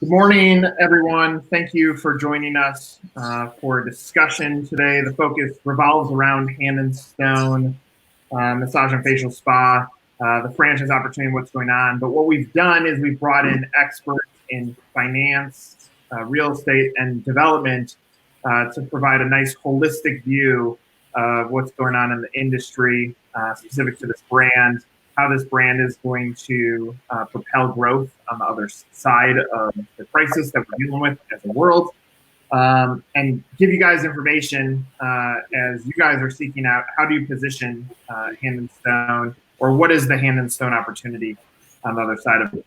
Good morning, everyone. Thank you for joining us for a discussion today. The focus revolves around Hand and Stone, massage and facial spa, the franchise opportunity, what's going on. But what we've done is we've brought in experts in finance, real estate, and development to provide a nice holistic view of what's going on in the industry, specific to this brand, how this brand is going to propel growth on the other side of the crisis that we're dealing with as a world, and give you guys information as you guys are seeking out how do you position Hand and Stone, or what is the Hand and Stone opportunity on the other side of it.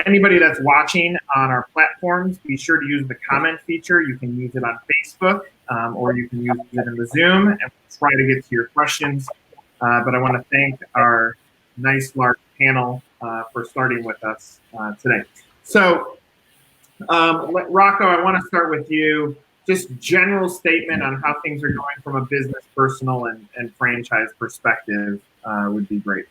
Anybody that's watching on our platforms, be sure to use the comment feature. You can use it on Facebook, or you can use it in the Zoom, and we'll try to get to your questions. But I want to thank our nice large panel for starting with us today. So, Rocco, I want to start with you. Just general statement on how things are going from a business, personal, and franchise perspective would be great.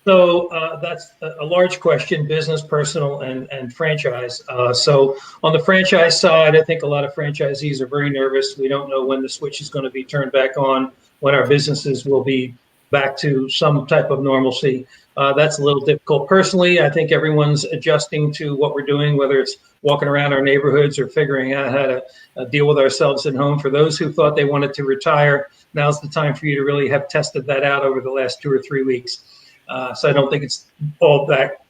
So that's a large question: business, personal, and franchise. So on the franchise side, I think a lot of franchisees are very nervous. We don't know when the switch is going to be turned back on, when our businesses will be back to some type of normalcy. That's a little difficult. Personally, I think everyone's adjusting to what we're doing, whether it's walking around our neighborhoods or figuring out how to deal with ourselves at home. For those who thought they wanted to retire, now's the time for you to really have tested that out over the last 2 or 3 weeks. So I don't think it's all that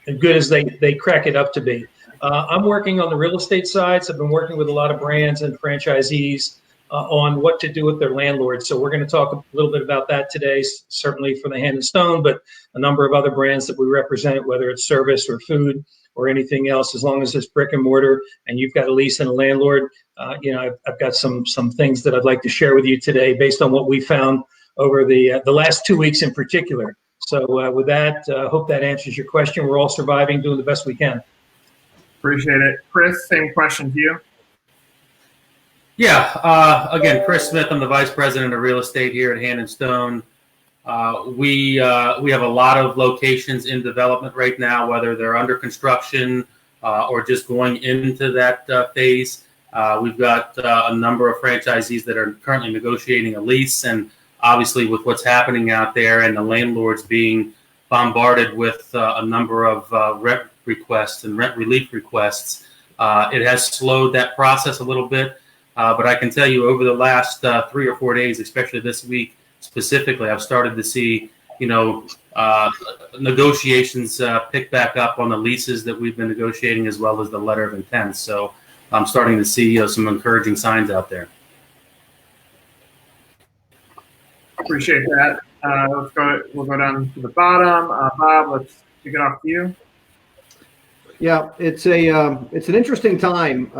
good as they crack it up to be. I'm working on the real estate side. So I've been working with a lot of brands and franchisees on what to do with their landlords. So we're going to talk a little bit about that today, certainly for the Hand and Stone, but a number of other brands that we represent, whether it's service or food or anything else, as long as it's brick and mortar and you've got a lease and a landlord. I've got some things that I'd like to share with you today based on what we found over the last 2 weeks in particular. So with that, hope that answers your question. We're all surviving, doing the best we can. Appreciate it. Chris, same question to you. Yeah, again, Chris Smith. I'm the Vice President of Real Estate here at Hand and Stone. We have a lot of locations in development right now, whether they're under construction or just going into that phase. We've got a number of franchisees that are currently negotiating a lease, and obviously with what's happening out there and the landlords being bombarded with a number of rent requests and rent relief requests, it has slowed that process a little bit. But I can tell you over the last 3 or 4 days, especially this week specifically, I've started to see, negotiations pick back up on the leases that we've been negotiating, as well as the letter of intent. So I'm starting to see some encouraging signs out there. Appreciate that. We'll go down to the bottom. Bob, let's kick it off to you. Yeah, it's an interesting time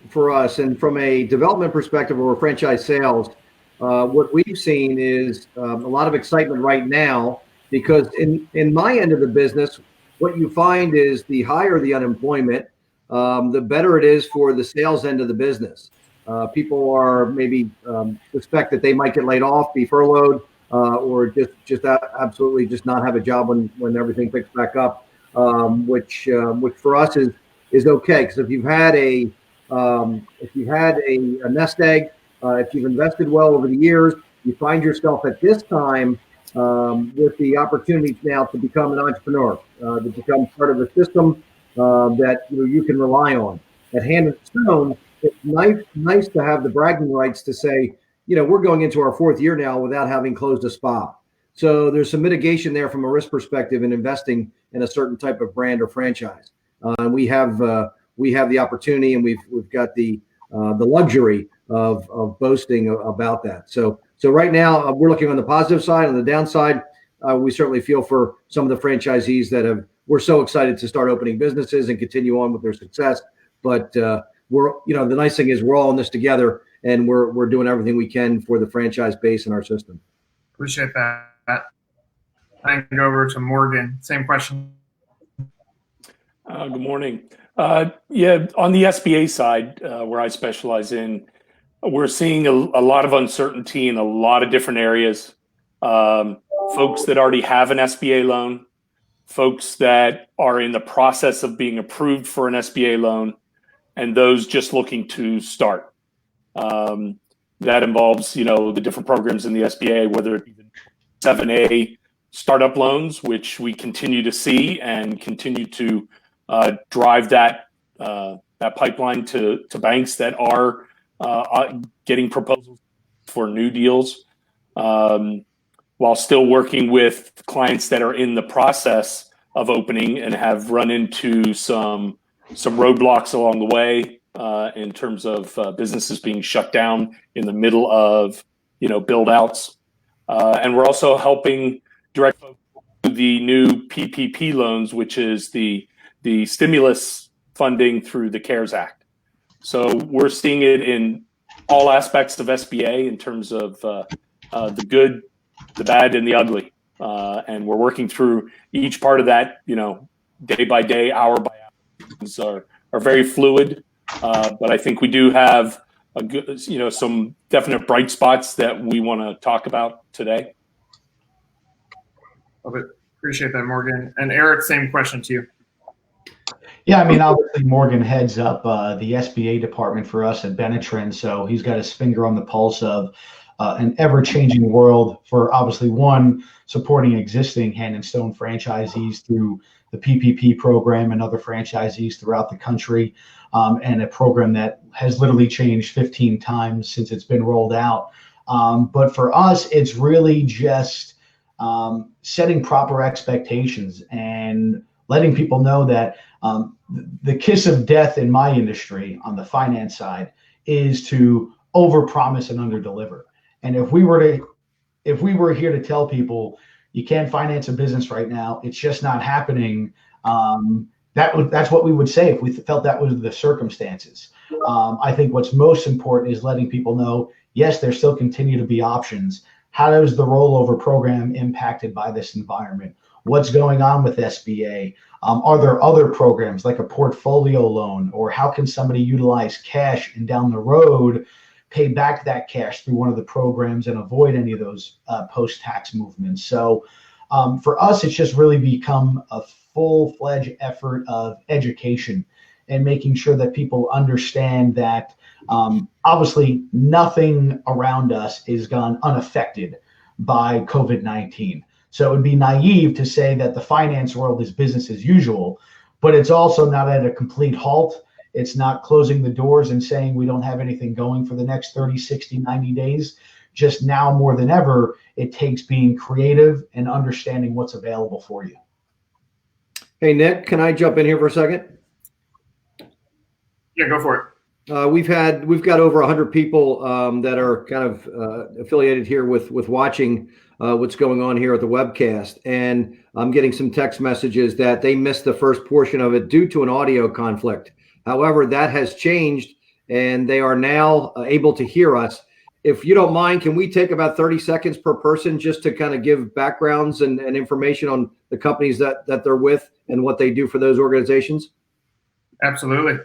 for us, and from a development perspective or franchise sales, what we've seen is a lot of excitement right now, because in my end of the business, what you find is the higher the unemployment, the better it is for the sales end of the business. People are maybe suspect that they might get laid off, be furloughed, or just absolutely just not have a job when everything picks back up, which for us is okay, because if you've had a nest egg, if you've invested well over the years, you find yourself at this time with the opportunity now to become an entrepreneur, to become part of a system that you can rely on. At Hand and Stone, it's nice to have the bragging rights to say, we're going into our 4th year now without having closed a spa. So there's some mitigation there from a risk perspective in investing in a certain type of brand or franchise. We have the opportunity, and we've got the luxury of boasting about that. So right now we're looking on the positive side. On the downside, we certainly feel for some of the franchisees that we're so excited to start opening businesses and continue on with their success. But we're the nice thing is we're all in this together, and we're doing everything we can for the franchise base in our system. Appreciate that. I can go over to Morgan. Same question. Good morning. Yeah, on the SBA side, where I specialize in, we're seeing a lot of uncertainty in a lot of different areas. Folks that already have an SBA loan folks that are in the process of being approved for an SBA loan, and those just looking to start. That involves, the different programs in the SBA, whether it be the 7A startup loans, which we continue to see and continue to drive that pipeline to banks that are getting proposals for new deals, while still working with clients that are in the process of opening and have run into some roadblocks along the way in terms of businesses being shut down in the middle of build outs, and we're also helping direct the new PPP loans, which is the stimulus funding through the CARES Act. So we're seeing it in all aspects of SBA in terms of the good, the bad, and the ugly, and we're working through each part of that, day by day, hour by hour. Things are very fluid, but I think we do have a good, some definite bright spots that we want to talk about today. Love it. Appreciate that, Morgan. And Eric, same question to you. Yeah, I mean, obviously Morgan heads up the SBA department for us at Benetrend, so he's got his finger on the pulse of an ever-changing world for obviously one, supporting existing Hand and Stone franchisees through the PPP program and other franchisees throughout the country, and a program that has literally changed 15 times since it's been rolled out. But for us, it's really just setting proper expectations and letting people know that the kiss of death in my industry on the finance side is to overpromise and underdeliver. And if we were here to tell people you can't finance a business right now, it's just not happening, that's what we would say if we felt that was the circumstances. I think what's most important is letting people know, yes, there still continue to be options. How does the rollover program impacted by this environment? What's going on with SBA? Are there other programs like a portfolio loan, or how can somebody utilize cash and down the road pay back that cash through one of the programs and avoid any of those post-tax movements? So for us, it's just really become a full-fledged effort of education and making sure that people understand that obviously nothing around us is gone unaffected by COVID-19. So it would be naive to say that the finance world is business as usual, but it's also not at a complete halt. It's not closing the doors and saying we don't have anything going for the next 30, 60, 90 days. Just now more than ever, it takes being creative and understanding what's available for you. Hey, Nick, can I jump in here for a second? Yeah, go for it. We've got over 100 people that are kind of affiliated here with watching what's going on here at the webcast, and I'm getting some text messages that they missed the first portion of it due to an audio conflict. However, that has changed, and they are now able to hear us. If you don't mind, can we take about 30 seconds per person just to kind of give backgrounds and information on the companies that they're with and what they do for those organizations? Absolutely.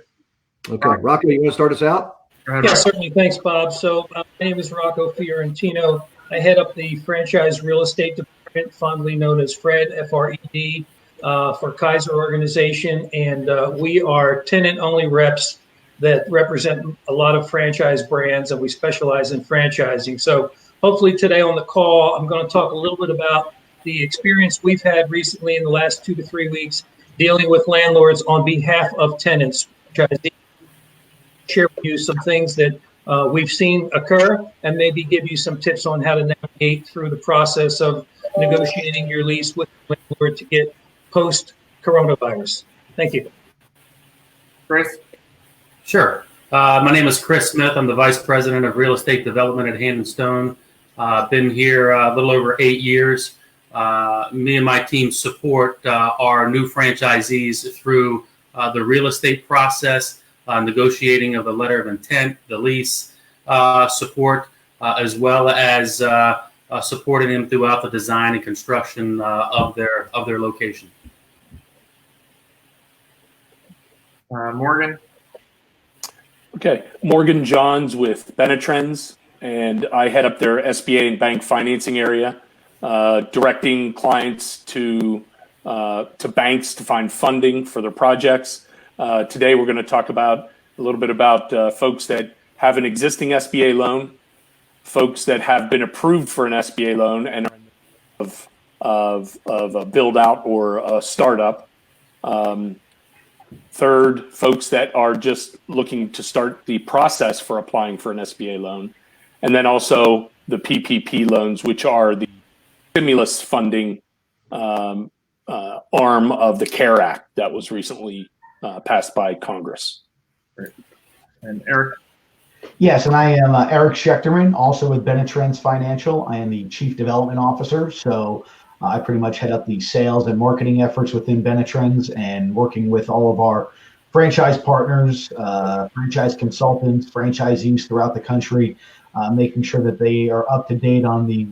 Okay. Rocco, you want to start us out? Yeah, certainly. Thanks, Bob. So my name is Rocco Fiorentino. I head up the franchise real estate department, fondly known as FRED, F-R-E-D, for Kaiser Organization. And we are tenant-only reps that represent a lot of franchise brands, and we specialize in franchising. So hopefully today on the call, I'm going to talk a little bit about the experience we've had recently in the last 2 to 3 weeks dealing with landlords on behalf of tenants. Share with you some things that we've seen occur and maybe give you some tips on how to navigate through the process of negotiating your lease with the landlord to get post-coronavirus. Thank you. Chris? Sure. My name is Chris Smith. I'm the Vice President of Real Estate Development at Hand and Stone. Been here a little over 8 years. Me and my team support our new franchisees through the real estate process, negotiating of the letter of intent, the lease support, as well as supporting them throughout the design and construction of their location. Morgan? Okay, Morgan Johns with Benetrends, and I head up their SBA and bank financing area, directing clients to to banks to find funding for their projects. Today, we're going to talk a little bit about folks that have an existing SBA loan, folks that have been approved for an SBA loan and are of a build out or a startup. Third, folks that are just looking to start the process for applying for an SBA loan. And then also the PPP loans, which are the stimulus funding arm of the CARE Act that was recently passed by Congress. Great. And Eric? Yes, and I am Eric Schechterman, also with Benetrends Financial. I am the Chief Development Officer, so I pretty much head up the sales and marketing efforts within Benetrends and working with all of our franchise partners, franchise consultants, franchisees throughout the country, making sure that they are up to date on the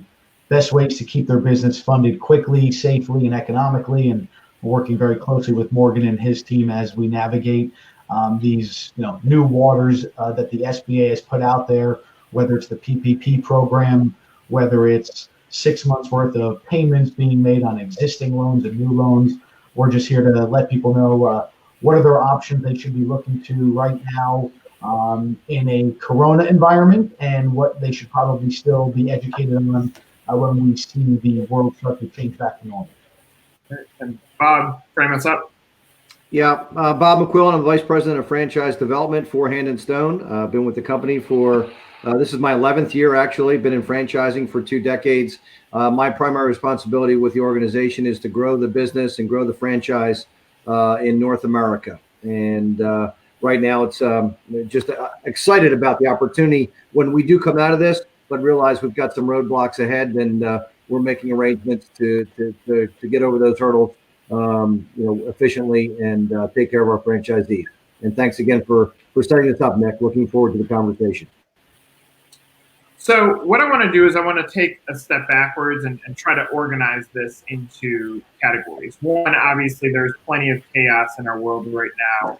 best ways to keep their business funded quickly, safely, and economically, and working very closely with Morgan and his team as we navigate these new waters that the SBA has put out there, whether it's the PPP program, whether it's 6 months worth of payments being made on existing loans and new loans. We're just here to let people know what are their options they should be looking to right now in a Corona environment, and what they should probably still be educated on when we see the world start to change back to normal. And Bob, frame us up. Yeah, Bob Mcquillan, I'm the Vice President of Franchise Development for Hand and Stone. I've been with the company for, this is my 11th year actually, been in franchising for 2 decades. My primary responsibility with the organization is to grow the business and grow the franchise in North America. And right now it's just excited about the opportunity when we do come out of this, but realize we've got some roadblocks ahead, and we're making arrangements to get over those hurdles efficiently and take care of our franchisees. And thanks again for setting this up, Nick. Looking forward to the conversation. So what I want to do is I want to take a step backwards and try to organize this into categories. One, obviously, there's plenty of chaos in our world right now.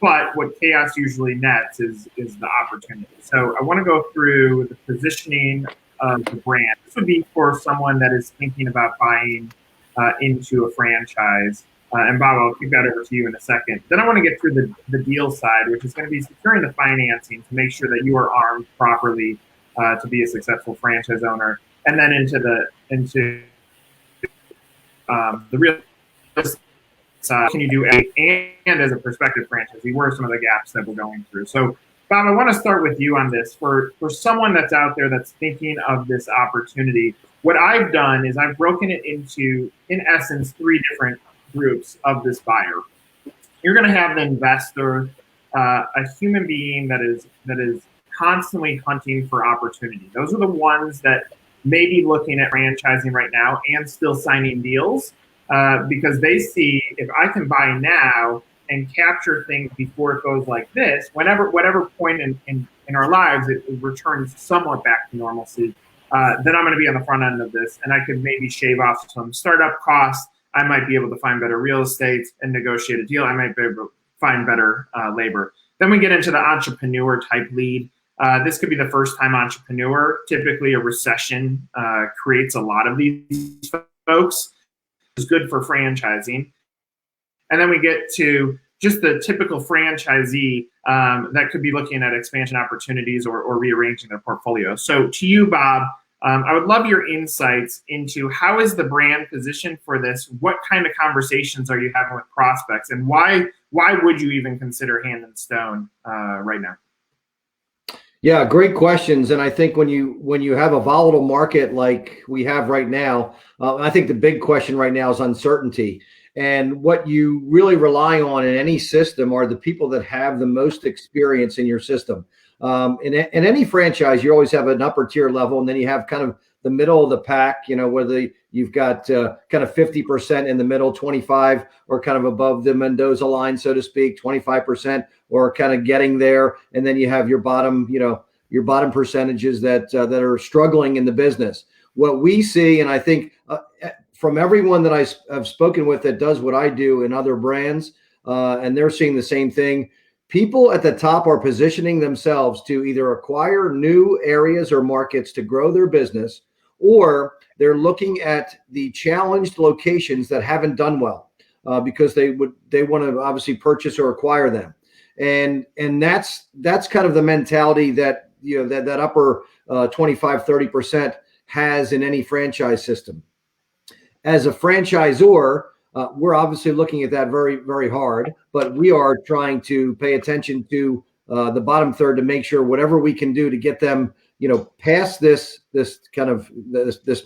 But what chaos usually nets is the opportunity. So I want to go through the positioning of the brand. This would be for someone that is thinking about buying into a franchise. And Bob, I'll kick that over to you in a second. Then I want to get through the deal side, which is going to be securing the financing to make sure that you are armed properly to be a successful franchise owner. And then into the real can you do and as a prospective franchisee, what are some of the gaps that we're going through? So Bob, I want to start with you on this. For someone that's out there that's thinking of this opportunity, what I've done is I've broken it into, in essence, 3 different groups of this buyer. You're going to have the investor, a human being that is constantly hunting for opportunity. Those are the ones that may be looking at franchising right now and still signing deals because they see, if I can buy now and capture things before it goes like this, whatever point in our lives it returns somewhat back to normalcy, then I'm going to be on the front end of this, and I could maybe shave off some startup costs. I might be able to find better real estate and negotiate a deal. I might be able to find better labor. Then we get into the entrepreneur type lead. This could be the first time entrepreneur. Typically a recession creates a lot of these folks. It's good for franchising. And then we get to just the typical franchisee that could be looking at expansion opportunities or rearranging their portfolio. So to you, Bob, I would love your insights into how is the brand positioned for this? What kind of conversations are you having with prospects? And why would you even consider Hand and Stone right now? Yeah, great questions. And I think when you have a volatile market like we have right now, I think the big question right now is uncertainty. And what you really rely on in any system are the people that have the most experience in your system. In any franchise, you always have an upper tier level, and then you have kind of the middle of the pack, whether you've got kind of 50% in the middle, 25 or kind of above the Mendoza line, so to speak, 25% or kind of getting there. And then you have your bottom, your bottom percentages that are struggling in the business. What we see, and I think from everyone that I've spoken with that does what I do in other brands, and they're seeing the same thing, people at the top are positioning themselves to either acquire new areas or markets to grow their business, or they're looking at the challenged locations that haven't done well because they want to obviously purchase or acquire them. And that's kind of the mentality that that upper 25-30% has in any franchise system. As a franchisor, we're obviously looking at that very, very hard, but we are trying to pay attention to the bottom third to make sure whatever we can do to get them, past this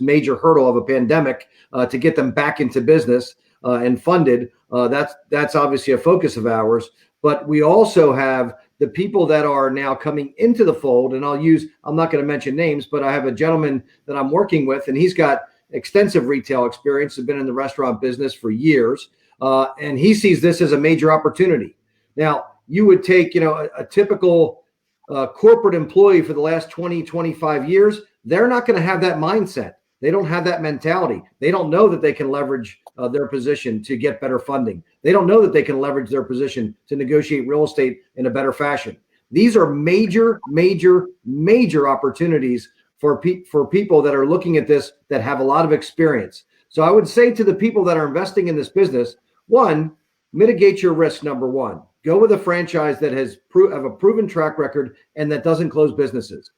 major hurdle of a pandemic, to get them back into business and funded. That's obviously a focus of ours. But we also have the people that are now coming into the fold, and I'm not going to mention names, but I have a gentleman that I'm working with, and he's got extensive retail experience, has been in the restaurant business for years, and he sees this as a major opportunity. Now, you would take, a typical corporate employee for the last 20, 25 years, they're not going to have that mindset. They don't have that mentality. They don't know that they can leverage their position to get better funding. They don't know that they can leverage their position to negotiate real estate in a better fashion. These are major, major, major opportunities for people that are looking at this that have a lot of experience. So I would say to the people that are investing in this business, one, mitigate your risk. Number one, go with a franchise that have a proven track record and that doesn't close businesses.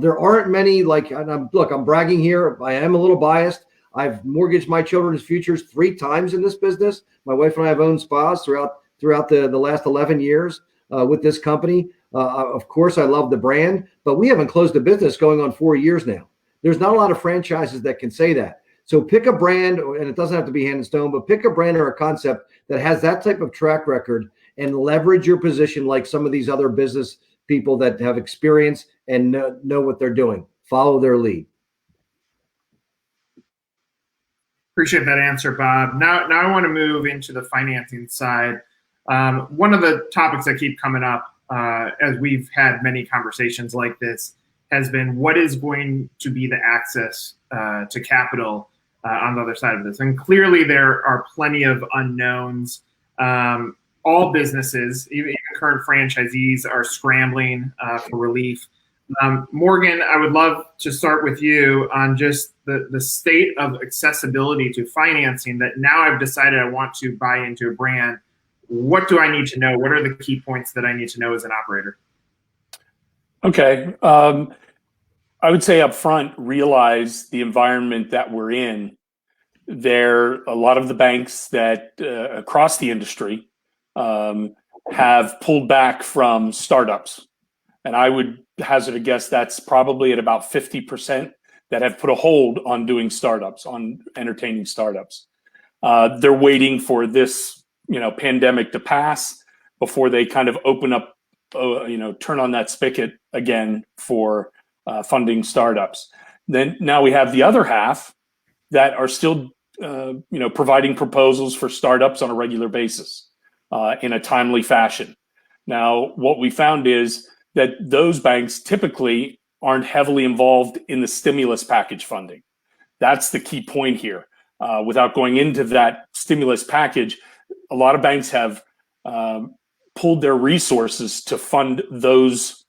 There aren't many I'm bragging here. I am a little biased. I've mortgaged my children's futures 3 times in this business. My wife and I have owned spas throughout the last 11 years with this company. Of course, I love the brand, but we haven't closed a business going on 4 years now. There's not a lot of franchises that can say that. So pick a brand, and it doesn't have to be Hand and Stone, but pick a brand or a concept that has that type of track record and leverage your position like some of these other business people that have experience and know what they're doing. Follow their lead. Appreciate that answer, Bob. Now I want to move into the financing side. One of the topics that keep coming up as we've had many conversations like this has been what is going to be the access to capital on the other side of this. And clearly there are plenty of unknowns. All businesses, even current franchisees, are scrambling for relief. Morgan, I would love to start with you on just the state of accessibility to financing that now I've decided I want to buy into a brand. What do I need to know? What are the key points that I need to know as an operator? Okay. I would say up front, realize the environment that we're in. There are a lot of the banks that across the industry have pulled back from startups. And I would hazard a guess that's probably at about 50% that have put a hold on doing startups, on entertaining startups. They're waiting for this, pandemic to pass before they kind of open up, turn on that spigot again for funding startups. Then now we have the other half that are still, providing proposals for startups on a regular basis in a timely fashion. Now, what we found is that those banks typically aren't heavily involved in the stimulus package funding. That's the key point here. Without going into that stimulus package, a lot of banks have pulled their resources to fund those,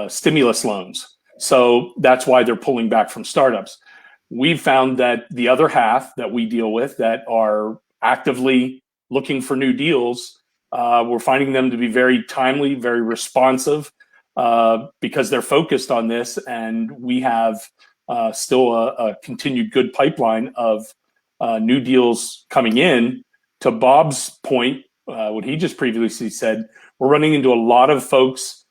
stimulus loans. So that's why they're pulling back from startups. We've found that the other half that we deal with that are actively looking for new deals, we're finding them to be very timely, very responsive, because they're focused on this, and we have still a continued good pipeline of new deals coming in. To Bob's point, what he just previously said, we're running into a lot of folks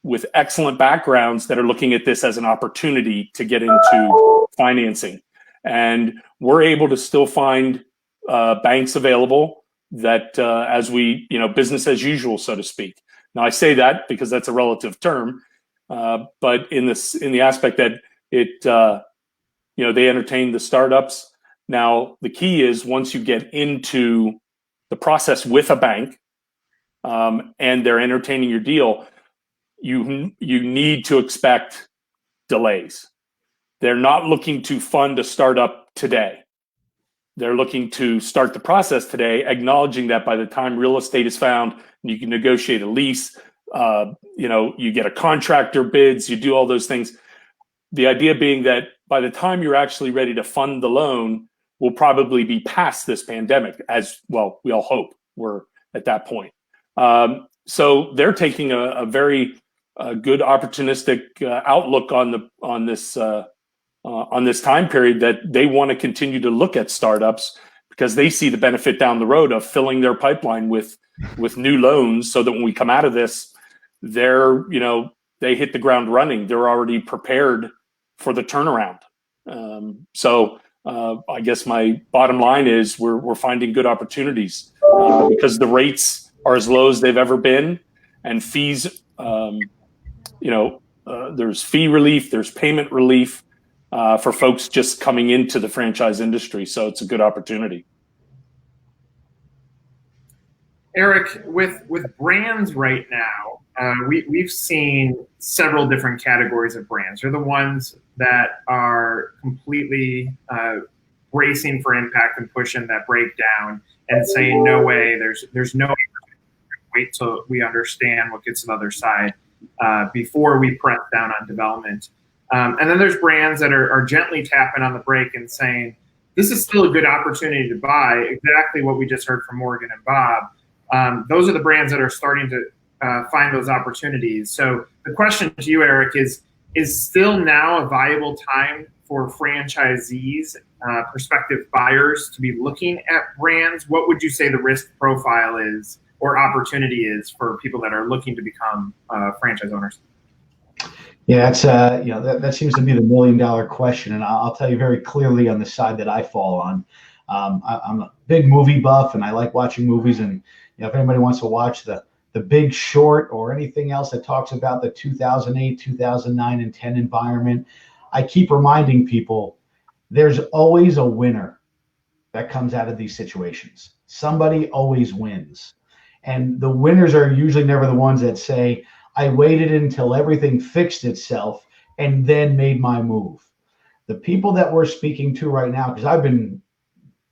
with excellent backgrounds that are looking at this as an opportunity to get into financing. And we're able to still find banks available that as we, business as usual, so to speak. Now, I say that because that's a relative term, but in the aspect that it, they entertain the startups. Now, the key is once you get into the process with a bank and they're entertaining your deal, you need to expect delays. They're not looking to fund a startup today. They're looking to start the process today, acknowledging that by the time real estate is found, you can negotiate a lease, you get a contractor bids, you do all those things. The idea being that by the time you're actually ready to fund the loan, we'll probably be past this pandemic, as well, we all hope we're at that point. So they're taking a very good opportunistic outlook on this time period, that they want to continue to look at startups because they see the benefit down the road of filling their pipeline with new loans, so that when we come out of this, they hit the ground running. They're already prepared for the turnaround. So I guess my bottom line is we're finding good opportunities because the rates are as low as they've ever been, and fees, there's fee relief, there's payment relief for folks just coming into the franchise industry. So it's a good opportunity. Eric, with brands right now, we've seen several different categories of brands. They're the ones that are completely bracing for impact and pushing that breakdown and saying, no way, there's no way, wait till we understand what gets to the other side before we press down on development. And then there's brands that are gently tapping on the brake and saying, this is still a good opportunity to buy, exactly what we just heard from Morgan and Bob. Those are the brands that are starting to find those opportunities. So the question to you, Eric, is still now a viable time for franchisees, prospective buyers, to be looking at brands? What would you say the risk profile is or opportunity is for people that are looking to become franchise owners? Yeah, that's that seems to be the $1 million question, and I'll tell you very clearly on the side that I fall on. I'm a big movie buff, and I like watching movies. And if anybody wants to watch the Big Short or anything else that talks about the 2008, 2009, and 10 environment, I keep reminding people there's always a winner that comes out of these situations. Somebody always wins, and the winners are usually never the ones that say, I waited until everything fixed itself and then made my move. The people that we're speaking to right now, because I've been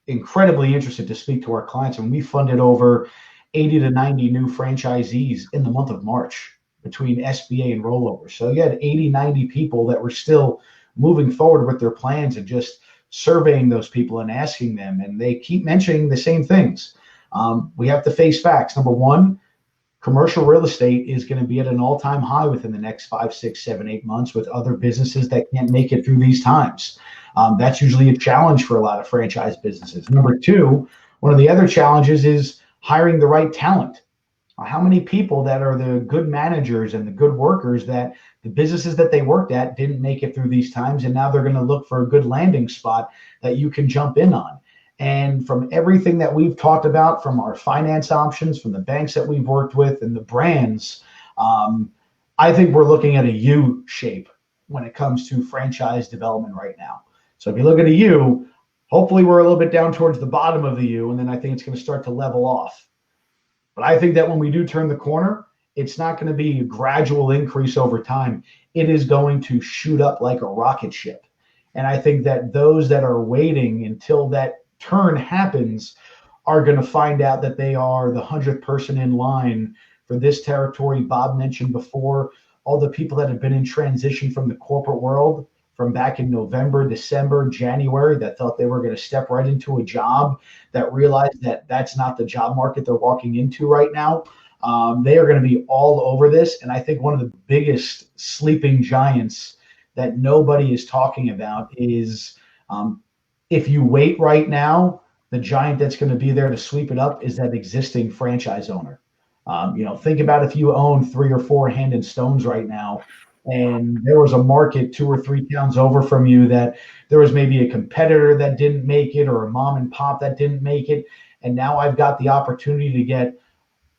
incredibly interested to speak to our clients, and we funded over 80 to 90 new franchisees in the month of March between SBA and rollover. So you had 80, 90 people that were still moving forward with their plans and just surveying those people and asking them. And they keep mentioning the same things. We have to face facts. Number one, commercial real estate is going to be at an all-time high within the next 5, 6, 7, 8 months with other businesses that can't make it through these times. That's usually a challenge for a lot of franchise businesses. Number two, one of the other challenges is hiring the right talent. How many people that are the good managers and the good workers that the businesses that they worked at didn't make it through these times, and now they're going to look for a good landing spot that you can jump in on. And from everything that we've talked about, from our finance options, from the banks that we've worked with and the brands, I think we're looking at a U shape when it comes to franchise development right now. So if you look at a U, hopefully we're a little bit down towards the bottom of the U, and then I think it's going to start to level off. But I think that when we do turn the corner, it's not going to be a gradual increase over time. It is going to shoot up like a rocket ship. And I think that those that are waiting until that turn happens are going to find out that they are the 100th person in line for this territory. Bob mentioned before, all the people that have been in transition from the corporate world from back in November, December, January, that thought they were going to step right into a job, that realized that that's not the job market they're walking into right now. They are going to be all over this. And I think one of the biggest sleeping giants that nobody is talking about is, if you wait right now, the giant that's going to be there to sweep it up is that existing franchise owner. Think about if you own 3 or 4 Hand and Stones right now, and there was a market 2 or 3 towns over from you that there was maybe a competitor that didn't make it or a mom and pop that didn't make it. And now I've got the opportunity to get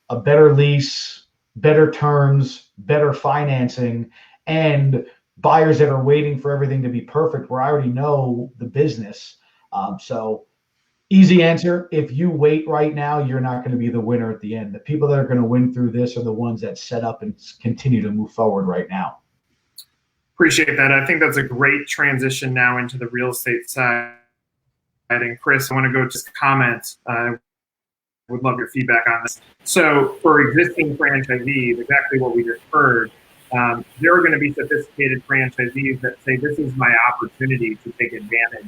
a better lease, better terms, better financing, and buyers that are waiting for everything to be perfect where I already know the business. So easy answer. If you wait right now, you're not going to be the winner at the end. The people that are going to win through this are the ones that set up and continue to move forward right now. Appreciate that. I think that's a great transition now into the real estate side. And Chris, I want to go to comments. Would love your feedback on this. So for existing franchisees, exactly what we just heard, there are going to be sophisticated franchisees that say, this is my opportunity to take advantage.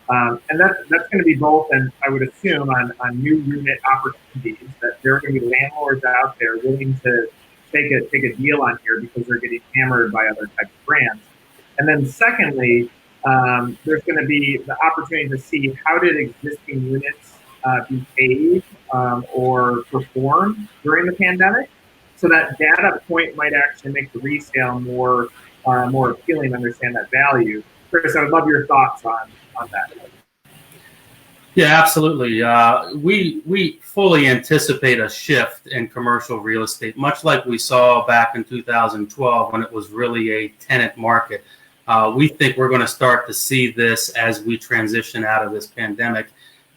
And that's going to be both, and I would assume, on new unit opportunities, that there are going to be landlords out there willing to take a deal on here because they're getting hammered by other types of brands. And then secondly, there's going to be the opportunity to see how did existing units behave or perform during the pandemic. So that data point might actually make the resale more appealing to understand that value. Chris, I would love your thoughts on that. Yeah, absolutely. We fully anticipate a shift in commercial real estate, much like we saw back in 2012 when it was really a tenant market. We think we're going to start to see this as we transition out of this pandemic.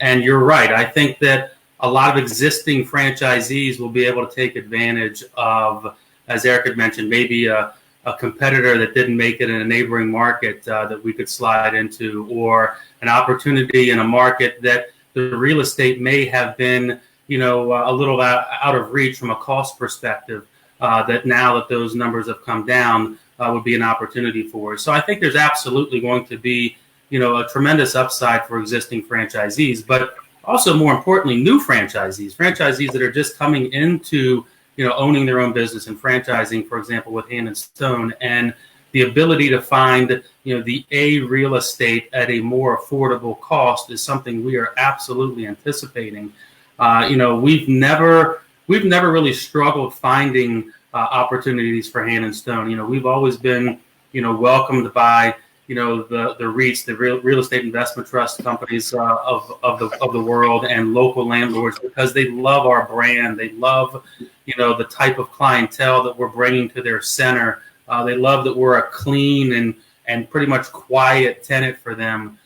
And you're right. I think that a lot of existing franchisees will be able to take advantage of, as Eric had mentioned, maybe a competitor that didn't make it in a neighboring market that we could slide into, or an opportunity in a market that the real estate may have been, a little out of reach from a cost perspective, that now that those numbers have come down, would be an opportunity for us. So I think there's absolutely going to be, a tremendous upside for existing franchisees, but also more importantly, new franchisees that are just coming into, owning their own business and franchising, for example, with Hand and Stone, and the ability to find, the A real estate at a more affordable cost is something we are absolutely anticipating. We've never really struggled finding opportunities for Hand and Stone. We've always been, welcomed by, the REITs, the real estate investment trust companies of the world, and local landlords, because they love our brand. They love, the type of clientele that we're bringing to their center. They love that we're a clean and pretty much quiet tenant for them.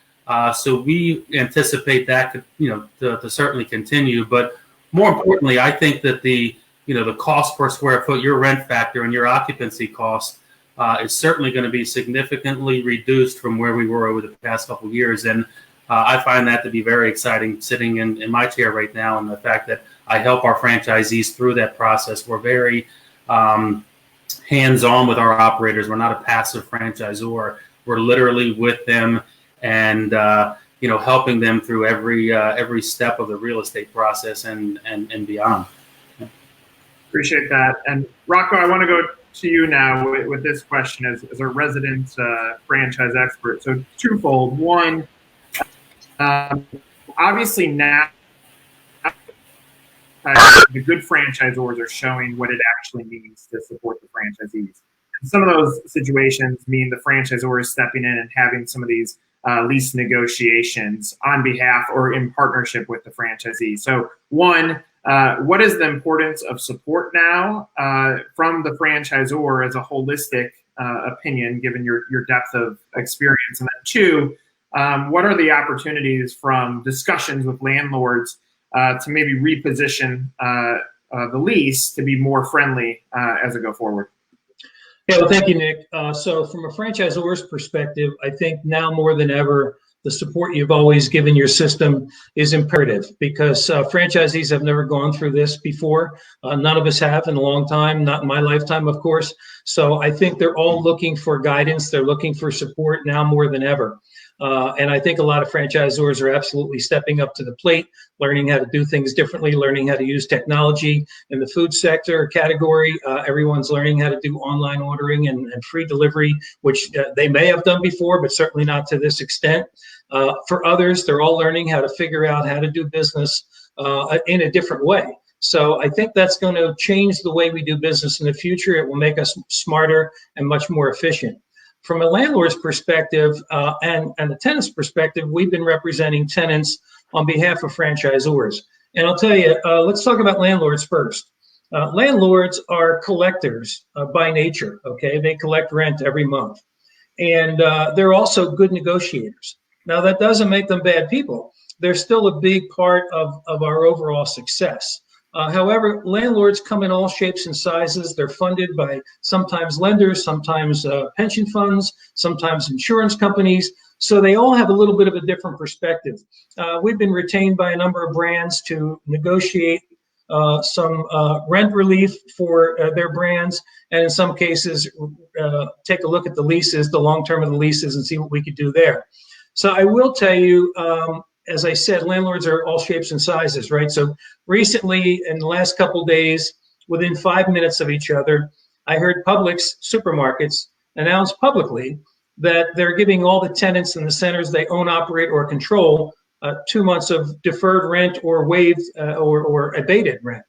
So we anticipate that could, to certainly continue. But more importantly, I think that the cost per square foot, your rent factor and your occupancy cost, is certainly going to be significantly reduced from where we were over the past couple of years. And I find that to be very exciting, sitting in my chair right now, and the fact that I help our franchisees through that process. We're very hands-on with our operators. We're not a passive franchisor. We're literally with them and helping them through every step of the real estate process and beyond. Appreciate that. And Rocco, I want to go to you now with this question as a resident franchise expert. So twofold. One, obviously now the good franchisors are showing what it actually means to support the franchisees. And some of those situations mean the franchisor is stepping in and having some of these lease negotiations on behalf or in partnership with the franchisee. So one, what is the importance of support now from the franchisor as a holistic opinion, given your depth of experience? And then two, what are the opportunities from discussions with landlords to maybe reposition the lease to be more friendly as it go forward? Yeah, well, thank you, Nick. So from a franchisor's perspective, I think now more than ever, the support you've always given your system is imperative, because franchisees have never gone through this before. None of us have in a long time, not in my lifetime, of course. So I think they're all looking for guidance. They're looking for support now more than ever. And I think a lot of franchisors are absolutely stepping up to the plate, learning how to do things differently, learning how to use technology in the food sector category. Everyone's learning how to do online ordering and free delivery, which they may have done before, but certainly not to this extent. For others, they're all learning how to figure out how to do business in a different way. So I think that's going to change the way we do business in the future. It will make us smarter and much more efficient. From a landlord's perspective and the tenant's perspective, we've been representing tenants on behalf of franchisors. And I'll tell you, let's talk about landlords first. Landlords are collectors by nature, okay? They collect rent every month. And they're also good negotiators. Now, that doesn't make them bad people. They're still a big part of our overall success. However, landlords come in all shapes and sizes. They're funded by sometimes lenders, sometimes pension funds, sometimes insurance companies. So they all have a little bit of a different perspective. We've been retained by a number of brands to negotiate some rent relief for their brands, and in some cases, take a look at the leases, the long term of the leases, and see what we could do there. So I will tell you, as I said, landlords are all shapes and sizes, right? So recently, in the last couple of days, within 5 minutes of each other, I heard Publix supermarkets announce publicly that they're giving all the tenants in the centers they own, operate, or control 2 months of deferred rent or waived or abated rent.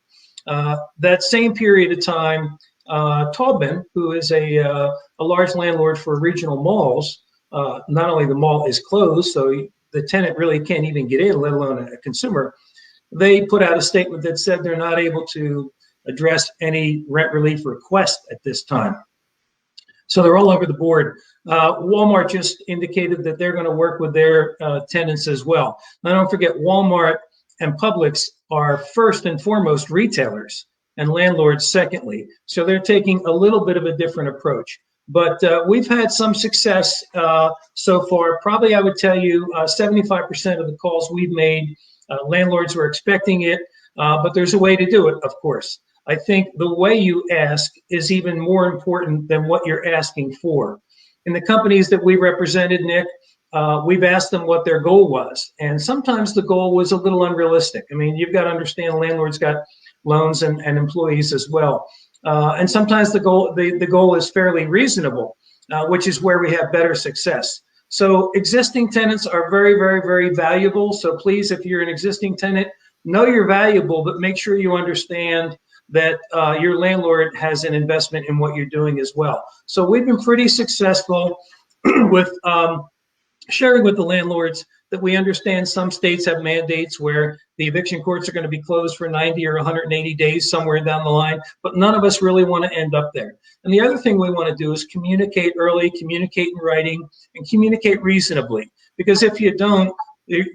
That same period of time, Taubman, who is a large landlord for regional malls, not only the mall is closed, so the tenant really can't even get in, let alone a consumer. They put out a statement that said they're not able to address any rent relief request at this time. So they're all over the board. Walmart just indicated that they're going to work with their tenants as well. Now, don't forget, Walmart and Publix are first and foremost retailers, and landlords secondly. So they're taking a little bit of a different approach. But we've had some success so far. Probably I would tell you 75% of the calls we've made, landlords were expecting it, but there's a way to do it, of course. I think the way you ask is even more important than what you're asking for. In the companies that we represented, Nick, we've asked them what their goal was. And sometimes the goal was a little unrealistic. I mean, you've got to understand landlords got loans and employees as well. And sometimes the goal is fairly reasonable, which is where we have better success. So existing tenants are very, very, very valuable. So please, if you're an existing tenant, know you're valuable, but make sure you understand that your landlord has an investment in what you're doing as well. So we've been pretty successful with sharing with the landlords that we understand some states have mandates where the eviction courts are going to be closed for 90 or 180 days somewhere down the line, but none of us really want to end up there. And the other thing we want to do is communicate early, communicate in writing, and communicate reasonably. Because if you don't,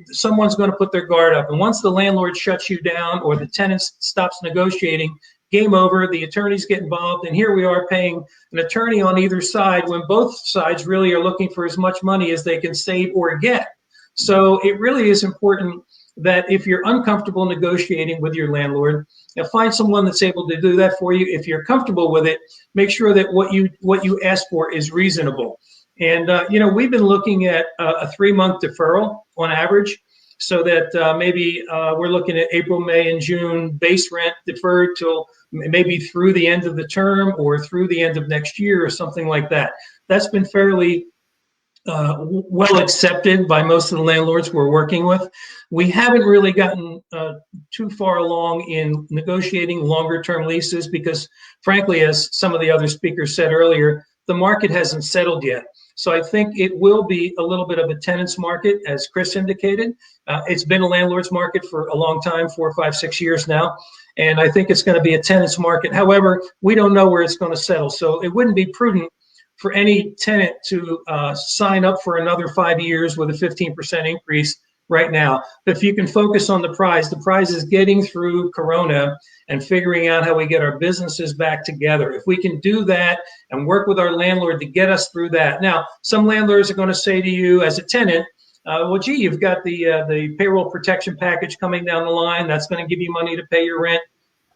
someone's going to put their guard up. And once the landlord shuts you down or the tenant stops negotiating, game over, the attorneys get involved, and here we are paying an attorney on either side when both sides really are looking for as much money as they can save or get. So it really is important that if you're uncomfortable negotiating with your landlord, find someone that's able to do that for you. If you're comfortable with it, make sure that what you ask for is reasonable. And we've been looking at a 3-month deferral on average, so that maybe we're looking at April, May, and June base rent deferred till maybe through the end of the term or through the end of next year or something like that. That's been fairly well accepted by most of the landlords we're working with. We haven't really gotten too far along in negotiating longer term leases because, frankly, as some of the other speakers said earlier, the market hasn't settled yet. So I think it will be a little bit of a tenant's market, as Chris indicated. It's been a landlord's market for a long time, 4, 5, 6 years now. And I think it's going to be a tenant's market. However, we don't know where it's going to settle. So it wouldn't be prudent for any tenant to sign up for another 5 years with a 15% increase right now. But if you can focus on the prize is getting through Corona and figuring out how we get our businesses back together. If we can do that and work with our landlord to get us through that. Now, some landlords are going to say to you as a tenant, well, gee, you've got the payroll protection package coming down the line. That's going to give you money to pay your rent.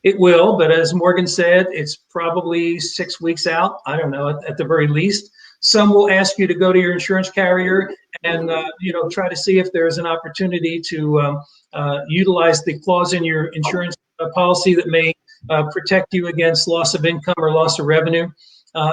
It will, but as Morgan said, it's probably 6 weeks out. I don't know, at the very least. Some will ask you to go to your insurance carrier and try to see if there's an opportunity to utilize the clause in your insurance policy that may protect you against loss of income or loss of revenue.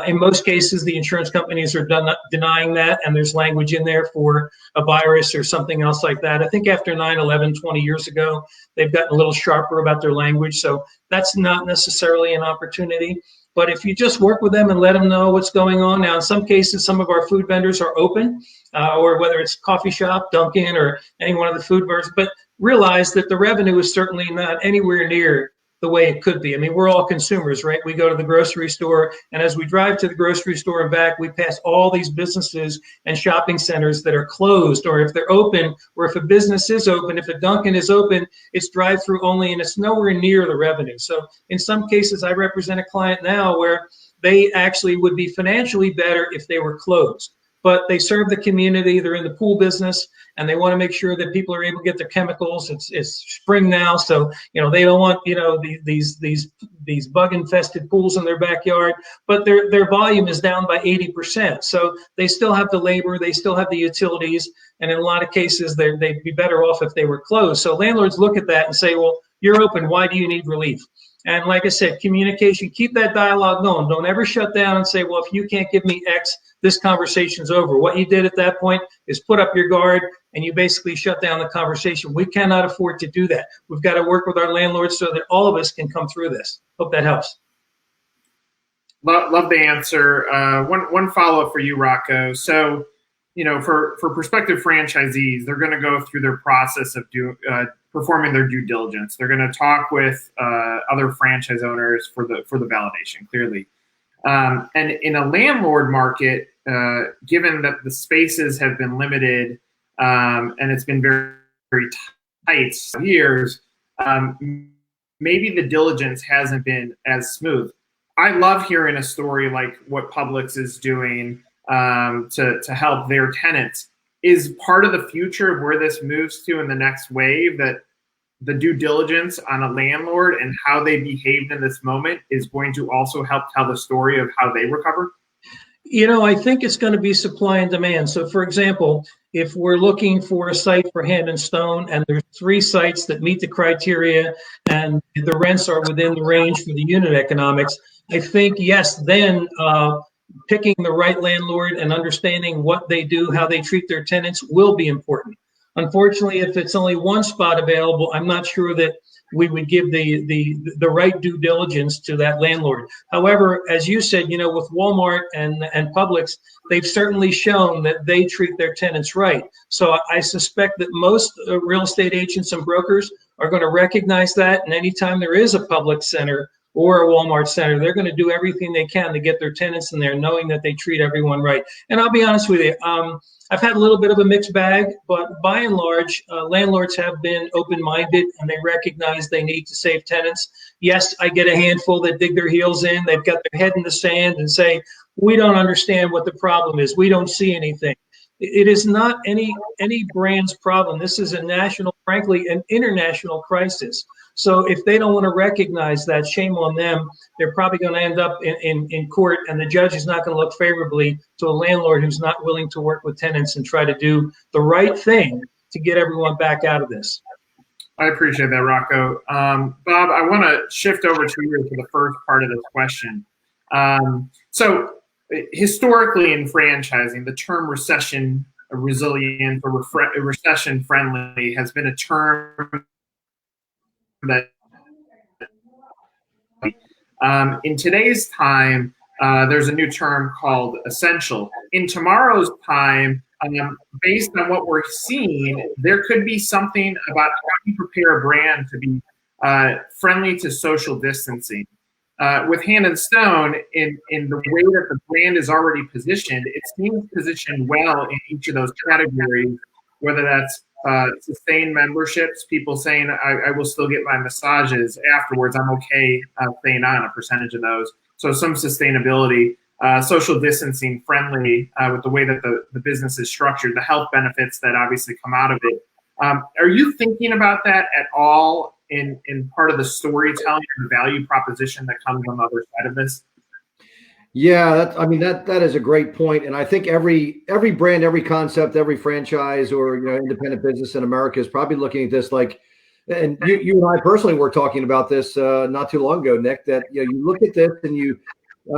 In most cases, the insurance companies are denying that, and there's language in there for a virus or something else like that. I think after 9/11, 20 years ago, they've gotten a little sharper about their language, so that's not necessarily an opportunity. But if you just work with them and let them know what's going on. Now, in some cases, some of our food vendors are open, or whether it's coffee shop, Dunkin', or any one of the food vendors, but realize that the revenue is certainly not anywhere near the way it could be. I mean, we're all consumers, right? We go to the grocery store, and as we drive to the grocery store and back, we pass all these businesses and shopping centers that are closed, or if they're open, or if a business is open, if a Dunkin' is open, it's drive-through only, and it's nowhere near the revenue. So in some cases, I represent a client now where they actually would be financially better if they were closed. but they serve the community. They're in the pool business, and they want to make sure that people are able to get their chemicals. It's spring now, so they don't want these bug infested pools in their backyard. But their volume is down by 80%. So they still have the labor, they still have the utilities, and in a lot of cases they'd be better off if they were closed. So landlords look at that and say, well, you're open. Why do you need relief? And like I said, communication, keep that dialogue going. Don't ever shut down and say, well, if you can't give me X, this conversation's over. What you did at that point is put up your guard, and you basically shut down the conversation. We cannot afford to do that. We've got to work with our landlords so that all of us can come through this. Hope that helps. Love the answer. One follow-up for you, Rocco. So, for prospective franchisees, they're going to go through their process of performing their due diligence. They're going to talk with other franchise owners for the validation, clearly. And in a landlord market, given that the spaces have been limited and it's been very, very tight for years, maybe the diligence hasn't been as smooth. I love hearing a story like what Publix is doing to help their tenants. Is part of the future of where this moves to in the next wave that the due diligence on a landlord and how they behaved in this moment is going to also help tell the story of how they recover? I think it's going to be supply and demand. So, for example, if we're looking for a site for Hand and Stone and there's 3 sites that meet the criteria and the rents are within the range for the unit economics, I think, yes, then picking the right landlord and understanding what they do, how they treat their tenants will be important. Unfortunately, if it's only one spot available, I'm not sure that we would give the right due diligence to that landlord. However, as you said, with Walmart and Publix, they've certainly shown that they treat their tenants right. So I suspect that most real estate agents and brokers are going to recognize that. And anytime there is a Publix center or a Walmart center, they're going to do everything they can to get their tenants in there, knowing that they treat everyone right. And I'll be honest with you, I've had a little bit of a mixed bag, but by and large, landlords have been open-minded and they recognize they need to save tenants. Yes, I get a handful that dig their heels in. They've got their head in the sand and say, we don't understand what the problem is. We don't see anything. It is not any brand's problem. This is a national, frankly, an international crisis. So if they don't want to recognize that, shame on them. They're probably going to end up in court, and the judge is not going to look favorably to a landlord who's not willing to work with tenants and try to do the right thing to get everyone back out of this. I appreciate that, Rocco. Bob, I want to shift over to you for the first part of this question. So historically in franchising, the term recession resilient or recession friendly has been a term that in today's time, there's a new term called essential. In tomorrow's time, based on what we're seeing, there could be something about how you prepare a brand to be friendly to social distancing. With Hand and Stone, in the way that the brand is already positioned, it seems positioned well in each of those categories, whether that's sustained memberships, people saying, I will still get my massages afterwards. I'm okay staying on a percentage of those. So some sustainability, social distancing friendly with the way that the business is structured, the health benefits that obviously come out of it. Are you thinking about that at all in part of the storytelling and the value proposition that comes on the other side of this? Yeah, that is a great point, and I think every brand, every concept, every franchise or independent business in America is probably looking at this like, and you and I personally were talking about this not too long ago, Nick. That you look at this and you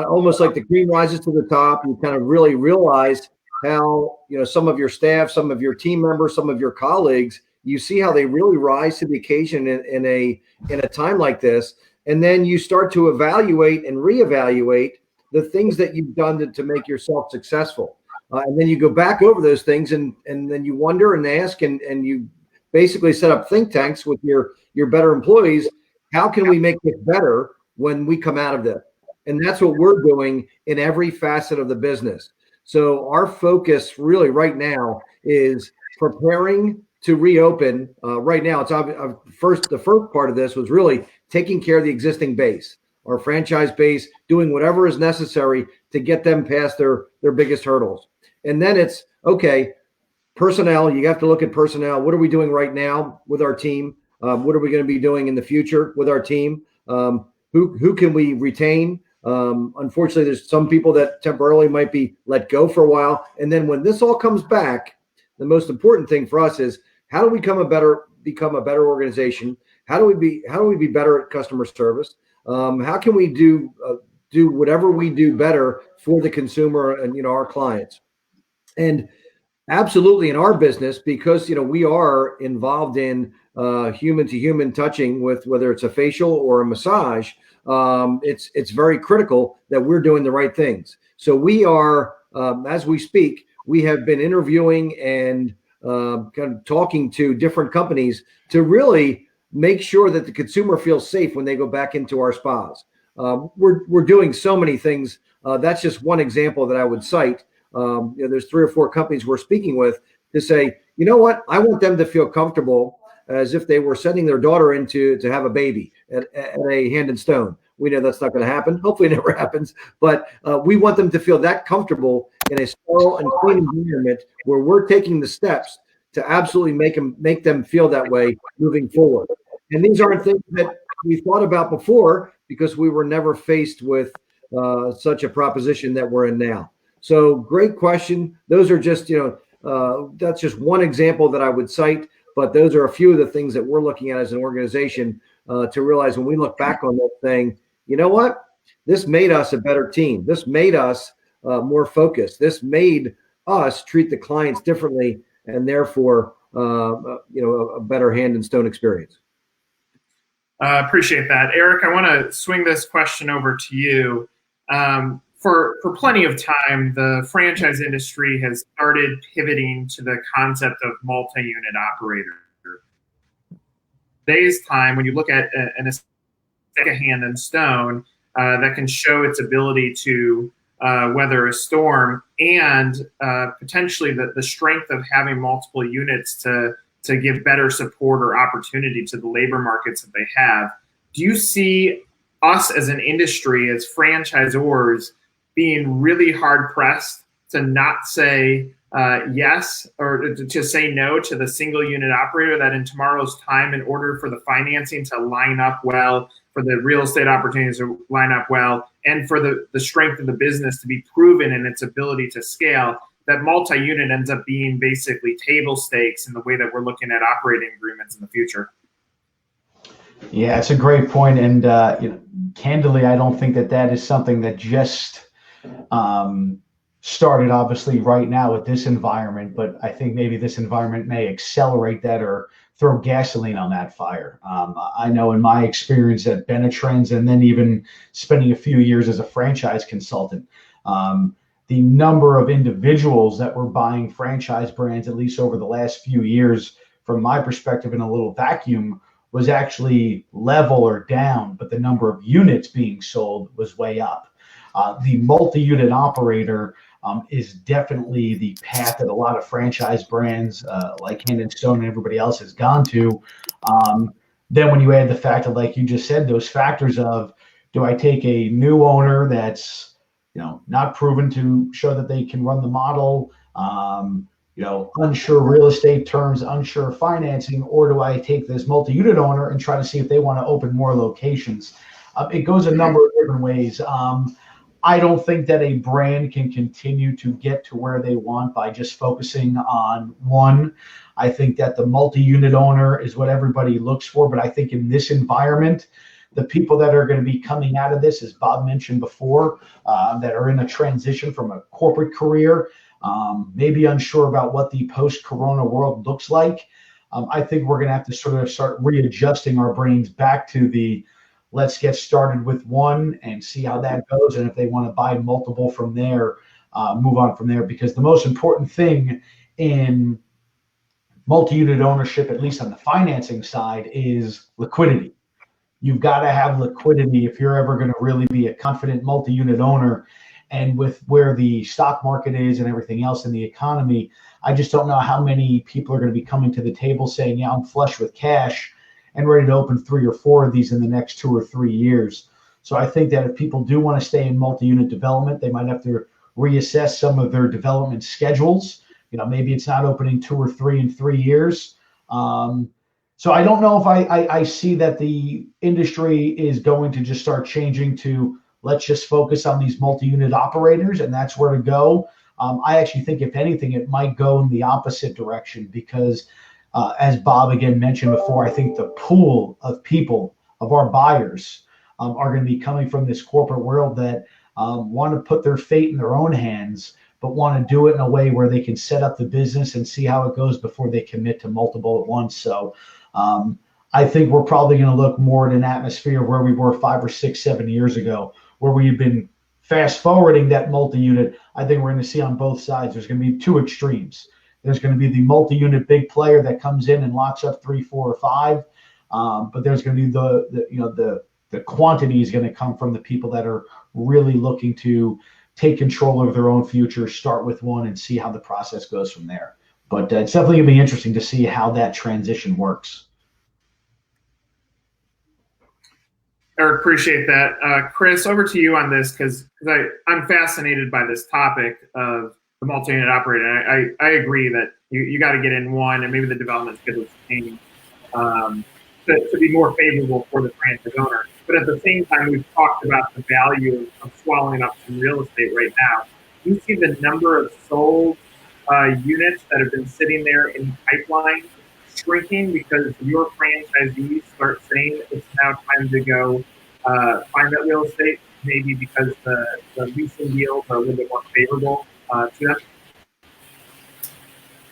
almost like the cream rises to the top. You kind of really realize how some of your staff, some of your team members, some of your colleagues, you see how they really rise to the occasion in a time like this, and then you start to evaluate and reevaluate the things that you've done to make yourself successful. And then you go back over those things and then you wonder and ask and you basically set up think tanks with your better employees. How can we make it better when we come out of this? And that's what we're doing in every facet of the business. So our focus really right now is preparing to reopen. Right now, it's the first part of this was really taking care of the existing base. Our franchise base, doing whatever is necessary to get them past their biggest hurdles. And then it's, okay, personnel, you have to look at personnel. What are we doing right now with our team? What are we going to be doing in the future with our team? Who can we retain? Unfortunately, there's some people that temporarily might be let go for a while. And then when this all comes back, the most important thing for us is, how do we become a better organization? How do we be better at customer service? How can we do whatever we do better for the consumer and our clients? And absolutely, in our business, because we are involved in human to human touching with whether it's a facial or a massage, it's very critical that we're doing the right things. So we are, as we speak, we have been interviewing and kind of talking to different companies to really make sure that the consumer feels safe when they go back into our spas. We're doing so many things. That's just one example that I would cite. There's 3 or 4 companies we're speaking with to say, you know what, I want them to feel comfortable as if they were sending their daughter in to have a baby at a Hand and Stone. We know that's not going to happen. Hopefully it never happens. But we want them to feel that comfortable in a sterile and clean environment where we're taking the steps to absolutely make them feel that way moving forward. And these aren't things that we thought about before because we were never faced with such a proposition that we're in now. So great question. Those are just, that's just one example that I would cite, but those are a few of the things that we're looking at as an organization to realize when we look back on that thing, you know what? This made us a better team. This made us more focused. This made us treat the clients differently and therefore, a better Hand and Stone experience. Appreciate that. Eric, I want to swing this question over to you. For plenty of time, the franchise industry has started pivoting to the concept of multi-unit operator. Today's time, when you look at a Hand and Stone that can show its ability to weather a storm and potentially the strength of having multiple units to give better support or opportunity to the labor markets that they have, do you see us as an industry, as franchisors, being really hard pressed to not say yes or to say no to the single unit operator, that in tomorrow's time, in order for the financing to line up well, for the real estate opportunities to line up well, and for the strength of the business to be proven in its ability to scale, that multi-unit ends up being basically table stakes in the way that we're looking at operating agreements in the future? Yeah, it's a great point. And candidly, I don't think that is something that just started obviously right now with this environment, but I think maybe this environment may accelerate that or throw gasoline on that fire. I know in my experience at Benetrends, and then even spending a few years as a franchise consultant, the number of individuals that were buying franchise brands, at least over the last few years, from my perspective in a little vacuum, was actually level or down, but the number of units being sold was way up. The multi-unit operator is definitely the path that a lot of franchise brands like Hand and Stone and everybody else has gone to. Then when you add the fact of, like you just said, those factors of, do I take a new owner that's not proven to show that they can run the model, unsure real estate terms, unsure financing, or do I take this multi-unit owner and try to see if they want to open more locations? It goes a number of different ways. I don't think that a brand can continue to get to where they want by just focusing on one. I think that the multi-unit owner is what everybody looks for, but I think in this environment, the people that are going to be coming out of this, as Bob mentioned before, that are in a transition from a corporate career, maybe unsure about what the post-corona world looks like. I think we're going to have to sort of start readjusting our brains back to the let's get started with one and see how that goes. And if they want to buy multiple from there, move on from there. Because the most important thing in multi-unit ownership, at least on the financing side, is liquidity. You've got to have liquidity if you're ever going to really be a confident multi-unit owner. And with where the stock market is and everything else in the economy, I just don't know how many people are going to be coming to the table saying, yeah, I'm flush with cash and ready to open 3 or 4 of these in the next 2 or 3 years. So I think that if people do want to stay in multi-unit development, they might have to reassess some of their development schedules. Maybe it's not opening 2 or 3 in 3 years. So I don't know if I see that the industry is going to just start changing to let's just focus on these multi-unit operators and that's where to go. I actually think, if anything, it might go in the opposite direction because, as Bob again mentioned before, I think the pool of people, of our buyers, are going to be coming from this corporate world that want to put their fate in their own hands, but want to do it in a way where they can set up the business and see how it goes before they commit to multiple at once. So I think we're probably going to look more at an atmosphere where we were 5 or 6, 7 years ago, where we've been fast forwarding that multi-unit. I think we're going to see on both sides, there's going to be 2 extremes. There's going to be the multi-unit big player that comes in and locks up 3, 4, or 5. But there's going to be the quantity is going to come from the people that are really looking to take control of their own future, start with one, and see how the process goes from there. But it's definitely going to be interesting to see how that transition works. Eric, appreciate that. Chris, over to you on this because I'm fascinated by this topic of the multi-unit operator. I agree that you got to get in one, and maybe the development schedules change to be more favorable for the franchise owner. But at the same time, we've talked about the value of swallowing up some real estate right now. You see the number of sold units that have been sitting there in pipeline shrinking because your franchisees start saying it's now time to go find that real estate, maybe because the leasing deals are a little bit more favorable to them?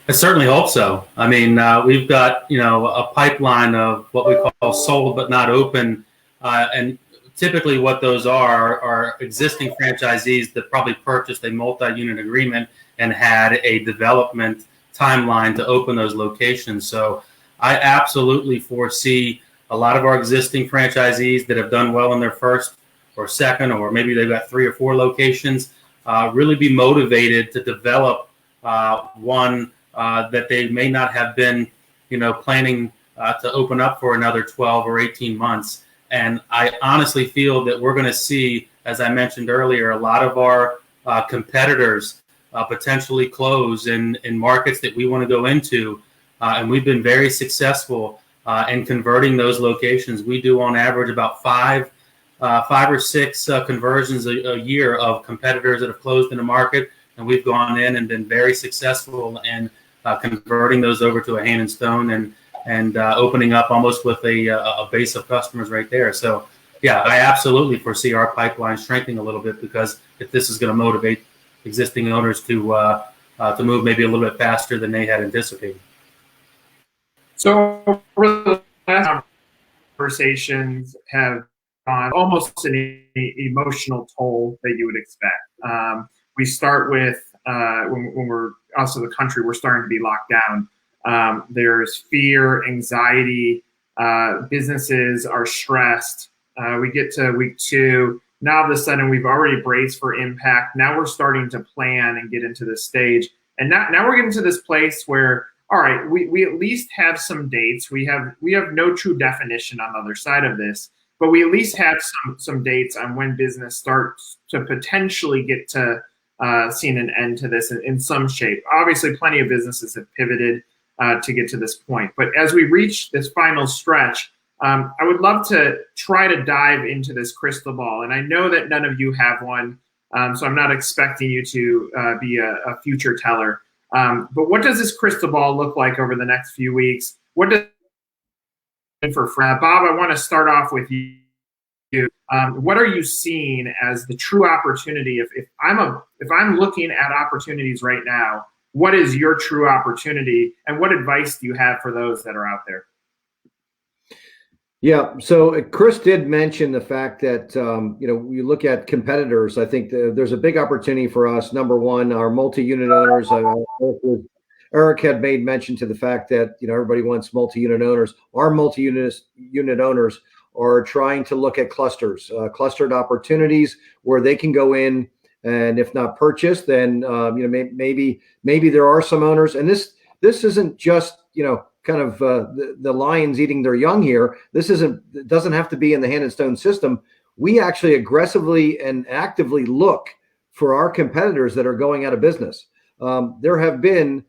I certainly hope so. I mean, we've got, a pipeline of what we call sold but not open. And typically what those are existing franchisees that probably purchased a multi-unit agreement and had a development timeline to open those locations. So I absolutely foresee a lot of our existing franchisees that have done well in their first or second, or maybe they've got 3 or 4 locations, really be motivated to develop one that they may not have been, planning to open up for another 12 or 18 months. And I honestly feel that we're going to see, as I mentioned earlier, a lot of our competitors potentially close in markets that we want to go into. And we've been very successful in converting those locations. We do on average about 5 or 6 conversions a year of competitors that have closed in the market. And we've gone in and been very successful in converting those over to a Hand and Stone and opening up almost with a base of customers right there. So, yeah, I absolutely foresee our pipeline shrinking a little bit because if this is going to motivate existing owners to move maybe a little bit faster than they had anticipated. So over the last conversations have gone almost an emotional toll that you would expect. We start with when we're also the country, we're starting to be locked down. There's fear, anxiety, businesses are stressed. We get to week 2. Now, all of a sudden, we've already braced for impact. Now we're starting to plan and get into this stage. And now we're getting to this place where, all right, we at least have some dates. We have no true definition on the other side of this, but we at least have some dates on when business starts to potentially get to seeing an end to this in some shape. Obviously, plenty of businesses have pivoted to get to this point. But as we reach this final stretch, I would love to try to dive into this crystal ball. And I know that none of you have one, so I'm not expecting you to be a future teller. But what does this crystal ball look like over the next few weeks? What does for Bob? I want to start off with you. What are you seeing as the true opportunity? If I'm looking at opportunities right now, what is your true opportunity, and what advice do you have for those that are out there? Yeah, so Chris did mention the fact that you look at competitors. I think there's a big opportunity for us. Number one, our multi-unit owners. Eric had made mention to the fact that everybody wants multi-unit owners. Our multi-unit owners are trying to look at clusters, clustered opportunities where they can go in and, if not purchase, then maybe there are some owners. And this isn't just kind of the lions eating their young here. It doesn't have to be in the Hand and Stone system. We actually aggressively and actively look for our competitors that are going out of business. There have been,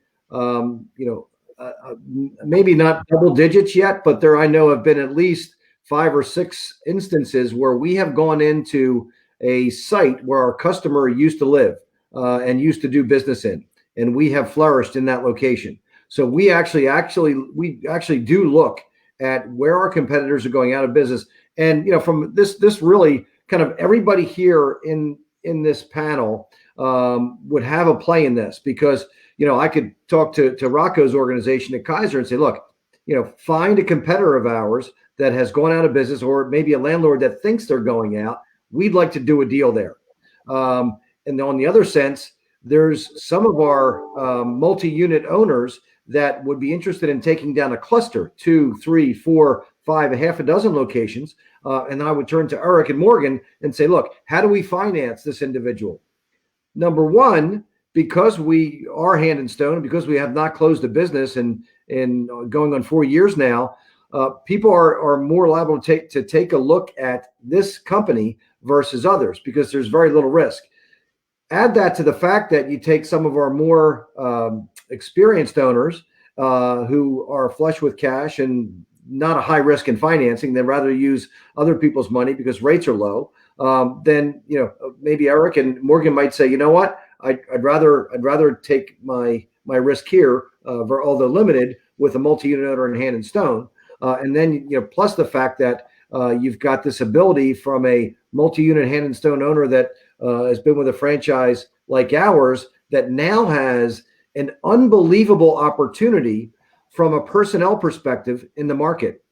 maybe not double digits yet, but there I know have been at least 5 or 6 instances where we have gone into a site where our customer used to live and used to do business in, and we have flourished in that location. So we actually do look at where our competitors are going out of business. And from this really kind of everybody here in this panel would have a play in this, because I could talk to Rocco's organization at Kaiser and say, look, find a competitor of ours that has gone out of business, or maybe a landlord that thinks they're going out. We'd like to do a deal there. And on the other sense, there's some of our multi-unit owners that would be interested in taking down a cluster, 2, 3, 4, 5, a half a dozen locations. And I would turn to Eric and Morgan and say, look, how do we finance this individual? Number one, because we are Hand and Stone, because we have not closed a business in going on 4 years now, people are more liable to take a look at this company versus others, because there's very little risk. Add that to the fact that you take some of our more experienced owners who are flush with cash and not a high risk in financing. They'd rather use other people's money because rates are low. Then maybe Eric and Morgan might say, you know what, I'd rather take my risk here, although limited, with a multi-unit owner in Hand and Stone. And then plus the fact that you've got this ability from a multi-unit Hand and Stone owner that has been with a franchise like ours, that now has an unbelievable opportunity from a personnel perspective in the market.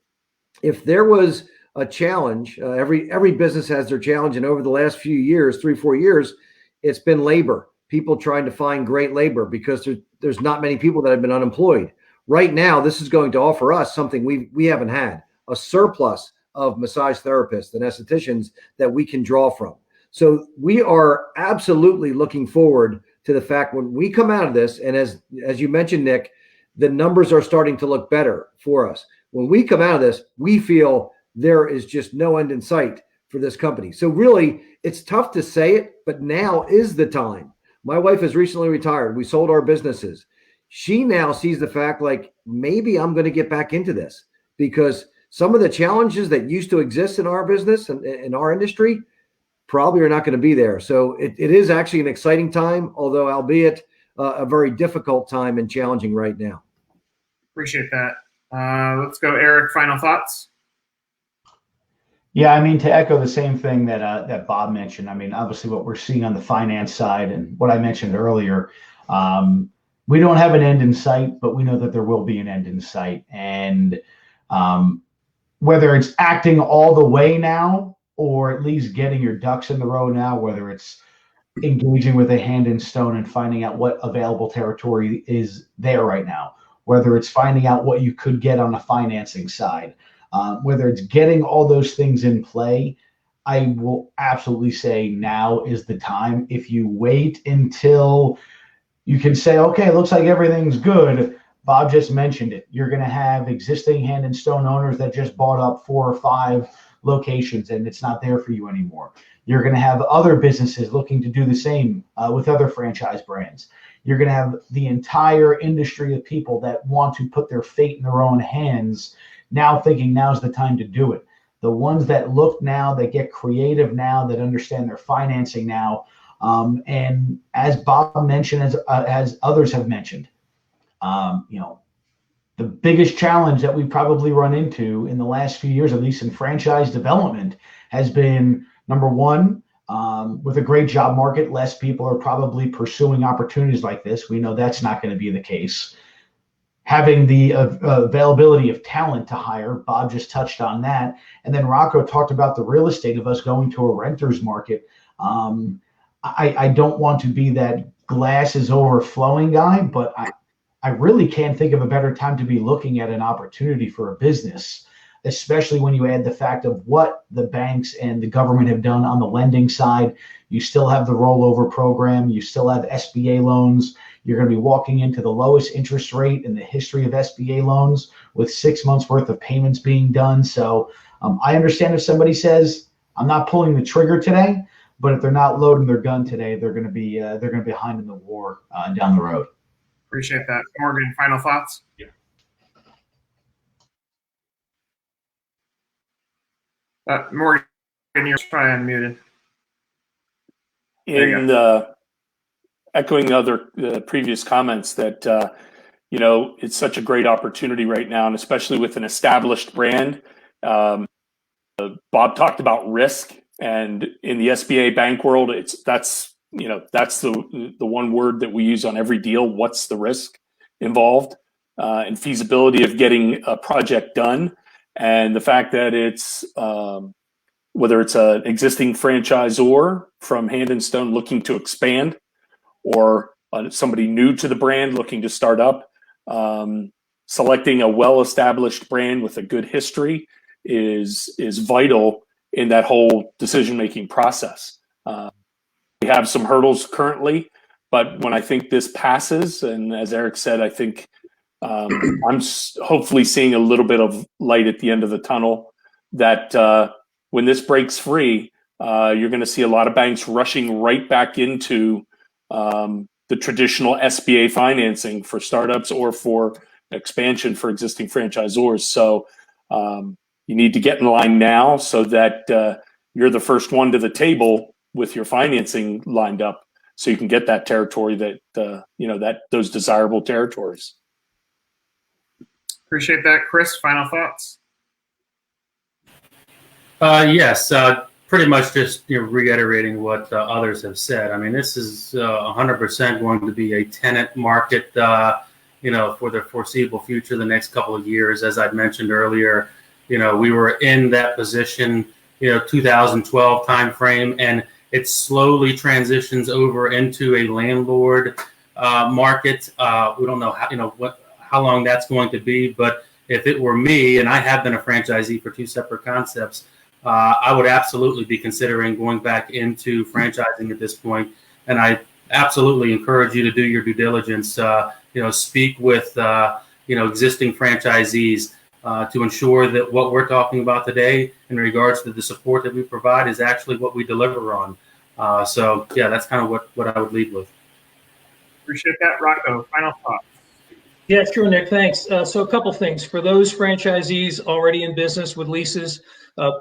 If there was a challenge, every business has their challenge, and over the last few years, 3-4 years, it's been labor. People trying to find great labor because there's not many people that have been unemployed. Right now, this is going to offer us something we haven't had, a surplus of massage therapists and estheticians that we can draw from. So we are absolutely looking forward to the fact when we come out of this, and as you mentioned, Nick, the numbers are starting to look better for us. When we come out of this, we feel there is just no end in sight for this company. So really, it's tough to say it, but now is the time. My wife has recently retired. We sold our businesses. She now sees the fact, like, maybe I'm going to get back into this, because some of the challenges that used to exist in our business and in our industry probably are not going to be there. So it is actually an exciting time, although albeit a very difficult time and challenging right now. Appreciate that. Let's go, Eric. Final thoughts? Yeah, I mean, to echo the same thing that Bob mentioned, I mean, obviously what we're seeing on the finance side and what I mentioned earlier, we don't have an end in sight, but we know that there will be an end in sight. And whether it's acting all the way now, or at least getting your ducks in the row now, whether it's engaging with a Hand and Stone and finding out what available territory is there right now, whether it's finding out what you could get on the financing side, whether it's getting all those things in play, I will absolutely say now is the time. If you wait until you can say, okay, it looks like everything's good, Bob just mentioned it, you're going to have existing Hand and Stone owners that just bought up 4 or 5 locations and it's not there for you anymore. You're going to have other businesses looking to do the same with other franchise brands. You're going to have the entire industry of people that want to put their fate in their own hands now, thinking now's the time to do it. The ones that look now, that get creative now, that understand their financing now. And as Bob mentioned, as others have mentioned, the biggest challenge that we probably run into in the last few years, at least in franchise development, has been, number one, with a great job market, less people are probably pursuing opportunities like this. We know that's not going to be the case. Having the availability of talent to hire, Bob just touched on that. And then Rocco talked about the real estate of us going to a renter's market. I don't want to be that glass is overflowing guy, but I really can't think of a better time to be looking at an opportunity for a business, especially when you add the fact of what the banks and the government have done on the lending side. You still have the rollover program. You still have SBA loans. You're going to be walking into the lowest interest rate in the history of SBA loans with 6 months worth of payments being done. So I understand if somebody says, I'm not pulling the trigger today, But if they're not loading their gun today, they're going to be behind in the war down the road. Appreciate that. Morgan, final thoughts? Morgan, you're probably unmuted. In echoing other previous comments that, it's such a great opportunity right now, and especially with an established brand. Bob talked about risk, and in the SBA bank world, that's the one word that we use on every deal. What's the risk involved, and feasibility of getting a project done, and the fact that it's whether it's an existing franchisor from Hand & Stone looking to expand, or somebody new to the brand looking to start up, selecting a well-established brand with a good history is vital in that whole decision-making process. We have some hurdles currently, but when I think this passes, and as Eric said, I think I'm hopefully seeing a little bit of light at the end of the tunnel, that when this breaks free, you're going to see a lot of banks rushing right back into the traditional SBA financing for startups or for expansion for existing franchisors. So you need to get in line now so that you're the first one to the table with your financing lined up, so you can get that territory that those desirable territories. Appreciate that. Chris, final thoughts? Yes, pretty much just reiterating what others have said. I mean, this is 100% going to be a tenant market, for the foreseeable future, the next couple of years. As I'd mentioned earlier, we were in that position, 2012 timeframe, and it slowly transitions over into a landlord market. We don't know how long that's going to be, but if it were me, and I have been a franchisee for two separate concepts, I would absolutely be considering going back into franchising at this point. And I absolutely encourage you to do your due diligence. Speak with existing franchisees to ensure that what we're talking about today in regards to the support that we provide is actually what we deliver on. So yeah, that's kind of what I would lead with. Appreciate that. Rocco, final thoughts? Yeah, sure, Nick. Thanks. So a couple things. For those franchisees already in business with leases,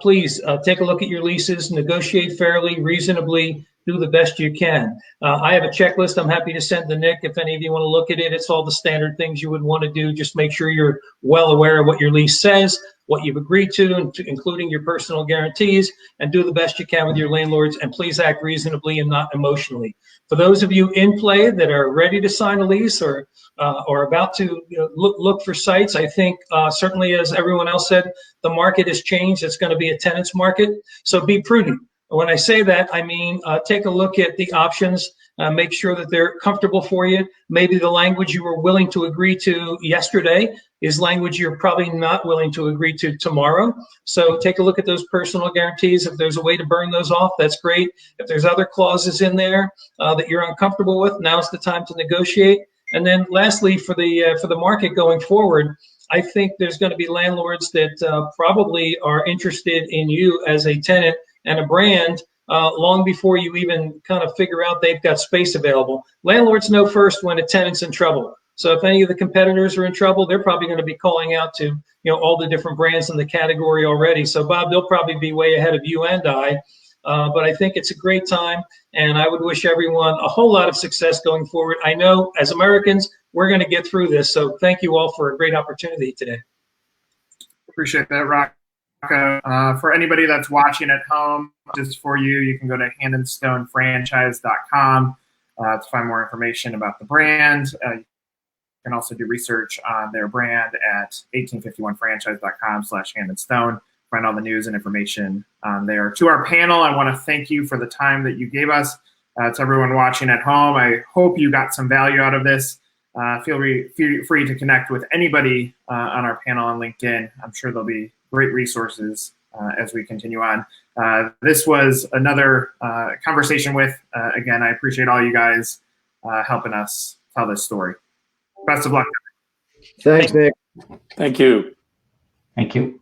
please take a look at your leases, negotiate fairly, reasonably, do the best you can. I have a checklist I'm happy to send to Nick if any of you want to look at it. It's all the standard things you would want to do. Just make sure you're well aware of what your lease says, what you've agreed to, including your personal guarantees, and do the best you can with your landlords, and please act reasonably and not emotionally. For those of you in play that are ready to sign a lease or about to look for sites, I think certainly, as everyone else said, the market has changed. It's going to be a tenant's market, so be prudent. When I say that, I mean take a look at the options, make sure that they're comfortable for you. Maybe the language you were willing to agree to yesterday is language you're probably not willing to agree to tomorrow. So take a look at those personal guarantees. If there's a way to burn those off, that's great. If there's other clauses in there that you're uncomfortable with, now's the time to negotiate. And then lastly, for the market going forward, I think there's going to be landlords that probably are interested in you as a tenant and a brand long before you even kind of figure out they've got space available. Landlords know first when a tenant's in trouble. So if any of the competitors are in trouble, they're probably going to be calling out to all the different brands in the category already. So Bob, they'll probably be way ahead of you and I. But I think it's a great time, and I would wish everyone a whole lot of success going forward. I know as Americans, we're going to get through this. So thank you all for a great opportunity today. Appreciate that, Rocco. For anybody that's watching at home, just for you, you can go to handandstonefranchise.com to find more information about the brand. You can also do research on their brand at 1851franchise.com/handandstone. Find all the news and information there. To our panel, I want to thank you for the time that you gave us. To everyone watching at home, I hope you got some value out of this. Feel free to connect with anybody on our panel on LinkedIn. I'm sure there'll be great resources as we continue on. This was another conversation with, again, I appreciate all you guys helping us tell this story. Best of luck. Thanks, Nick. Thank you. Thank you.